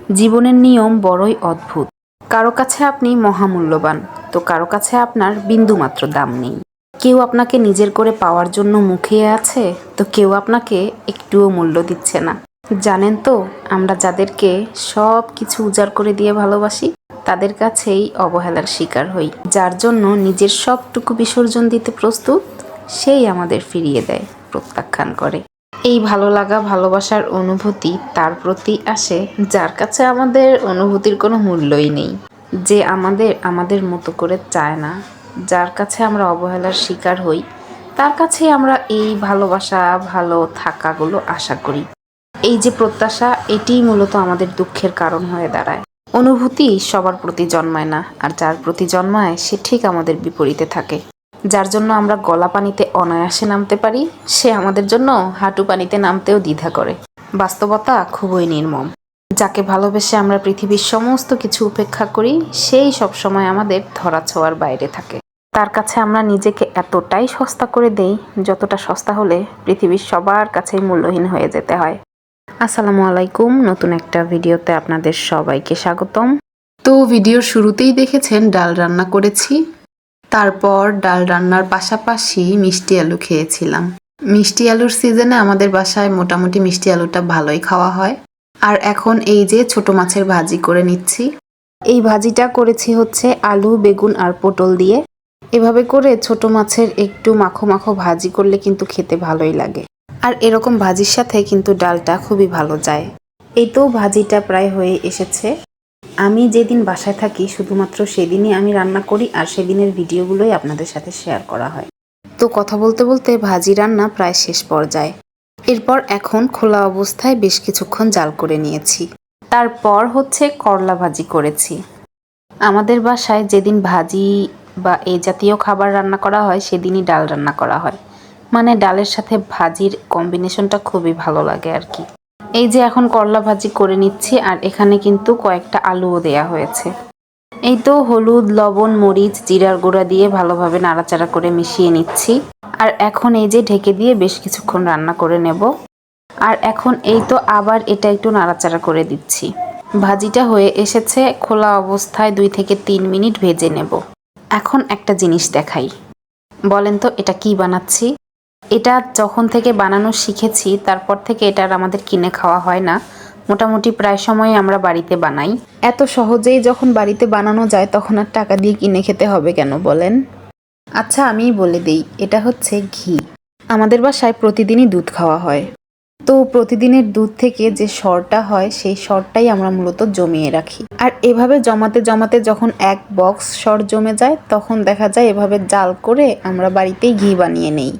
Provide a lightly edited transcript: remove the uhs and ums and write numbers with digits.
জীবনের নিয়ম বড়ই অদ্ভুত। কারো কাছে আপনি মহামূল্যবান, তো কারো কাছে আপনার বিন্দুমাত্র দাম নেই। কেউ আপনাকে নিজের করে পাওয়ার জন্য মুখিয়ে আছে, তো কেউ আপনাকে একটুও মূল্য দিচ্ছে না। জানেন তো, আমরা যাদেরকে সব কিছু উজাড় করে দিয়ে ভালোবাসি, তাদের কাছেই অবহেলার শিকার হই। যার জন্য নিজের সবটুকু বিসর্জন দিতে প্রস্তুত, সেই আমাদের ফিরিয়ে দেয়, প্রত্যাখ্যান করে। এই ভালো লাগা, ভালোবাসার অনুভূতি তার প্রতি আসে যার কাছে আমাদের অনুভূতির কোনো মূল্যই নেই, যে আমাদের মতো করে চায় না, যার কাছে আমরা অবহেলার শিকার হই, তার কাছে আমরা এই ভালোবাসা, ভালো থাকাগুলো আশা করি। এই যে প্রত্যাশা, এটিই মূলত আমাদের দুঃখের কারণ হয়ে দাঁড়ায়। অনুভূতি সবার প্রতি জন্মায় না, আর যার প্রতি জন্মায় সে ঠিক আমাদের বিপরীতে থাকে। যার জন্য আমরা গলা পানিতে অনায়াসে নামতে পারি, সে আমাদের জন্য হাঁটু পানিতে নামতেও দ্বিধা করে। বাস্তবতা খুবই নির্মম। যাকে ভালোবেসে আমরা পৃথিবীর সমস্ত কিছু উপেক্ষা করি, সেই সবসময় আমাদের ধরাছোঁয়ার বাইরে থাকে। তার কাছে আমরা নিজেকে এতটাই সস্তা করে দেই, যতটা সস্তা হলে পৃথিবীর সবার কাছেই মূল্যহীন হয়ে যেতে হয়। আসসালামু আলাইকুম, নতুন একটা ভিডিওতে আপনাদের সবাইকে স্বাগতম। তো ভিডিওর শুরুতেই দেখেছেন ডাল রান্না করেছি। তারপর ডাল রান্নার পাশাপাশি মিষ্টি আলু খেয়েছিলাম। মিষ্টি আলুর সিজনে আমাদের বাসায় মোটামুটি মিষ্টি আলুটা ভালোই খাওয়া হয়। আর এখন এই যে ছোট মাছের ভাজি করে নিচ্ছি। এই ভাজিটা করেছি হচ্ছে আলু, বেগুন আর পটল দিয়ে। এভাবে করে ছোট মাছের একটু মাখো মাখো ভাজি করলে কিন্তু খেতে ভালোই লাগে। আর এরকম ভাজির সাথে কিন্তু ডালটা খুবই ভালো যায়। এই তো ভাজিটা প্রায় হয়ে এসেছে। আমি যেদিন বাসায় থাকি শুধুমাত্র সেদিনই আমি রান্না করি, আর সেদিনের ভিডিওগুলোই আপনাদের সাথে শেয়ার করা হয়। তো কথা বলতে বলতে ভাজি রান্না প্রায় শেষ পর্যায়ে। এরপর এখন খোলা অবস্থায় বেশ কিছুক্ষণ জাল করে নিয়েছি। তারপর হচ্ছে করলা ভাজি করেছি। আমাদের বাসায় যেদিন ভাজি বা এই জাতীয় খাবার রান্না করা হয়, সেদিনই ডাল রান্না করা হয়। মানে ডালের সাথে ভাজির কম্বিনেশনটা খুবই ভালো লাগে আর কি। এই যে এখন করলা ভাজি করে নিচ্ছি, আর এখানে কিন্তু কয়েকটা আলুও দেয়া হয়েছে। এই তো হলুদ, লবণ, মরিচ, জিরার গুঁড়া দিয়ে ভালোভাবে নাড়াচাড়া করে মিশিয়ে নিচ্ছি। আর এখন এই যে ঢেকে দিয়ে বেশ কিছুক্ষণ রান্না করে নেব। আর এখন এই তো আবার এটা একটু নাড়াচাড়া করে দিচ্ছি। ভাজিটা হয়ে এসেছে। খোলা অবস্থায় 2 থেকে 3 মিনিট ভেজে নেব। এখন একটা জিনিস দেখাই। বলেন তো এটা কি বানাচ্ছি? এটা যখন থেকে বানানো শিখেছি, তারপর থেকে এটা আর আমাদের কিনে খাওয়া হয় না। মোটামুটি প্রায় সময় আমরা বাড়িতে বানাই। এত সহজেই যখন বাড়িতে বানানো যায়, তখন আর টাকা দিয়ে কিনে খেতে হবে কেন বলেন? আচ্ছা, আমিই বলে দেই, এটা হচ্ছে ঘি। আমাদের বাসায় প্রতিদিনই দুধ খাওয়া হয়। তো প্রতিদিনের দুধ থেকে যে সরটা হয়, সেই সরটাই আমরা মূলত জমিয়ে রাখি। আর এভাবে জমাতে জমাতে যখন এক বক্স সর জমে যায়, তখন দেখা যায় এভাবে জাল করে আমরা বাড়িতেই ঘি বানিয়ে নেই।